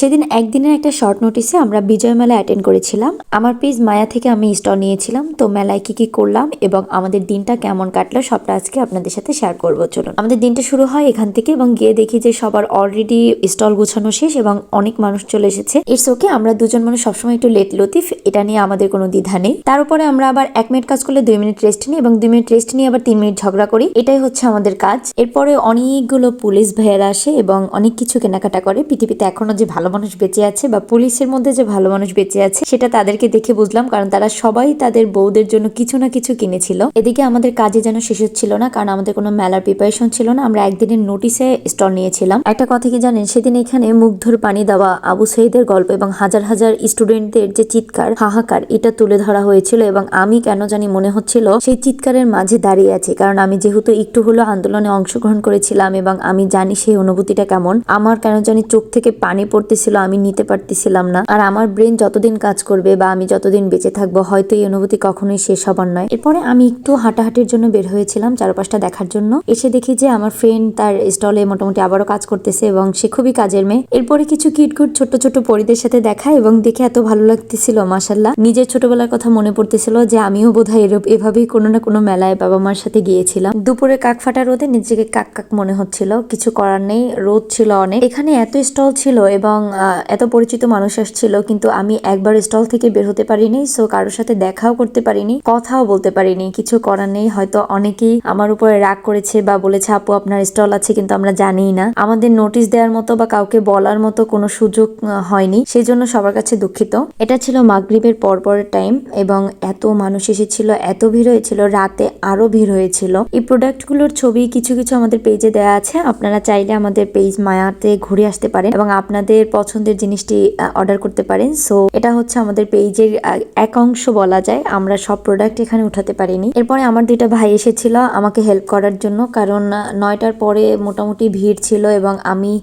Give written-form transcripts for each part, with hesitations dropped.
সেদিন একদিনের একটা শর্ট নোটিসে আমরা বিজয় মেলা অ্যাটেন্ড করেছিলাম। আমার পেজ মায়া থেকে আমি স্টল নিয়েছিলাম। তো মেলায় কি কি করলাম এবং আমাদের দিনটা কেমন কাটলো সবটা আজকে আপনাদের সাথে শেয়ার করবো। চলুন, আমাদের দিনটা শুরু হয় এখান থেকে এবং গিয়ে দেখি যে সবার অলরেডি স্টল গুছানো শেষ এবং অনেক মানুষ চলে এসেছে। ইটস ওকে, আমরা দুজন মানুষ সবসময় একটু লেট লতিফ, এটা নিয়ে আমাদের কোনো দ্বিধা নেই। তার উপরে আমরা আবার 1 মিনিট কাজ করলে 2 মিনিট রেস্ট নিই এবং 2 মিনিট রেস্ট নিয়ে আবার 3 মিনিট ঝগড়া করি। এটাই হচ্ছে আমাদের কাজ। এরপরে অনেকগুলো পুলিশ ভাইয়েরা আসে এবং অনেক কিছু কেনাকাটা করে। পৃথিবীতে এখনো যে ভালো মানুষ বেঁচে আছে বা পুলিশের মধ্যে যে ভালো মানুষ বেঁচে আছে সেটা তাদেরকে দেখে বুঝলাম, কারণ তারা সবাই তাদের বউদের জন্য কিছু না কিছু কিনেছিল। এদিকে আমাদের কাজে যেন শেষ হচ্ছিল না, কারণ আমাদের কোনো মেলার প্রিপারেশন ছিল না। আমরা একদিনের নোটিসে স্টল নিয়েছিলাম। একটা কথা কি জানেন, সেদিন এখানে মুগ্ধর পানি দেওয়া, আবু সাইদের গল্প এবং হাজার হাজার স্টুডেন্টদের যে চিৎকার হাহাকার এটা তুলে ধরা হয়েছিল এবং আমি কেন জানি মনে হচ্ছিল সেই চিৎকারের মাঝে দাঁড়িয়ে আছি, কারণ আমি যেহেতু একটু হলো আন্দোলনে অংশগ্রহণ করেছিলাম এবং আমি জানি সেই অনুভূতিটা কেমন। আমার কেন জানি চোখ থেকে পানি পড়তেছিল, আমি নিতে পারতেছিলাম না। আর আমার ব্রেন যতদিন কাজ করবে বা আমি যতদিন বেঁচে থাকবো হয়তো এই অনুভূতি কখনোই শেষ হবার নয়। এরপরে আমি একটু হাঁটাহাঁটির জন্য বের হয়েছিলাম চারপাশটা দেখার জন্য। এসে দেখি যে আমার ফ্রেন্ড তার স্টলে মোটামুটি আবারও কাজ করতেছে এবং সে খুবই কাজের মেয়ে। এরপরে কিছু কিটকুট ছোট ছোট পরিদের সাথে দেখা এবং দেখে এত ভালো লাগতেছিল, মাশাআল্লাহ। নিজের ছোটবেলার কথা মনে পড়তেছিল যে আমিও বোধহয় এভাবেই কোনো না কোনো মেলায় বাবা মার সাথে গিয়েছিলাম। দুপুরে কাক ফাটা রোদে নিজেকে কাক কাক মনে হচ্ছিল, কিছু করার নেই, রোদ ছিল অনেক। এখানে এত স্টল ছিল এবং এত পরিচিত মানুষ আসছিল, কিন্তু আমি একবার স্টল থেকে বের হতে পারিনি। সো কারোর সাথে দেখাও করতে পারিনি, কথাও বলতে পারিনি। কিছু করার নেই, হয়তো অনেকেই আমার উপরে রাগ করেছে বা বলেছে আপু আপনার স্টল আছে কিন্তু আমরা জানিই না। আমাদের নোটিশ দেওয়ার মতো বা কাউকে বলার মতো কোনো সুযোগ হয়নি, সেই জন্য সবার কাছে দুঃখিত। এটা ছিল মাগরিবের পরের টাইম এবং এত মানুষ এসেছিল, এত ভিড় হয়েছিল, রাতে আরো ভিড় হয়েছিল। এই প্রোডাক্টগুলোর ছবি কিছু কিছু আমাদের পেজে দেওয়া আছে, আপনারা চাইলে আমাদের পেজ মায়াতে ঘুরে আসতে পারেন এবং আপনাদের পছন্দের জিনিসটি অর্ডার করতে পারেন। সো এটা হচ্ছে আমাদের পেজের এক অংশ বলা যায়, আমরা সব প্রোডাক্ট এখানে উঠাতে পারিনি। এরপরে আমার 2টা ভাই এসেছিল আমাকে হেল্প করার জন্য, কারণ 9টার পরে মোটামুটি ভিড় ছিল এবং আমি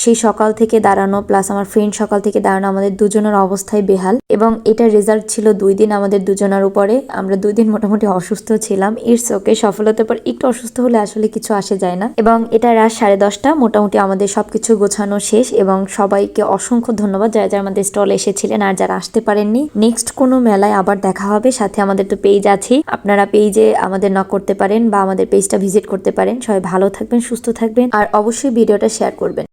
সেই সকাল থেকে দাঁড়ানো প্লাস আমার ফ্রেন্ড সকাল থেকে দাঁড়ানো, আমাদের দুজনের অবস্থায় বেহাল এবং এটার রেজাল্ট ছিল 2 দিন আমাদের দুজনের উপরে। আমরা 2 দিন মোটামুটি অসুস্থ ছিলাম। ইটস ওকে, সফলতার পর একটু অসুস্থ হলে আসলে কিছু আসে যায় না। এবং এটা রাত 10:30, মোটামুটি আমাদের সবকিছু গোছানো শেষ এবং সবাইকে অসংখ্য ধন্যবাদ যারা যারা আমাদের স্টলে এসেছিলেন আর যারা আসতে পারেননি। নেক্সট কোনো মেলায় আবার দেখা হবে। সাথে আমাদের তো পেজ আছেই, আপনারা পেজে আমাদের নক করতে পারেন বা আমাদের পেজটা ভিজিট করতে পারেন। সবাই ভালো থাকবেন, সুস্থ থাকবেন আর অবশ্যই ভিডিওটা শেয়ার করবেন।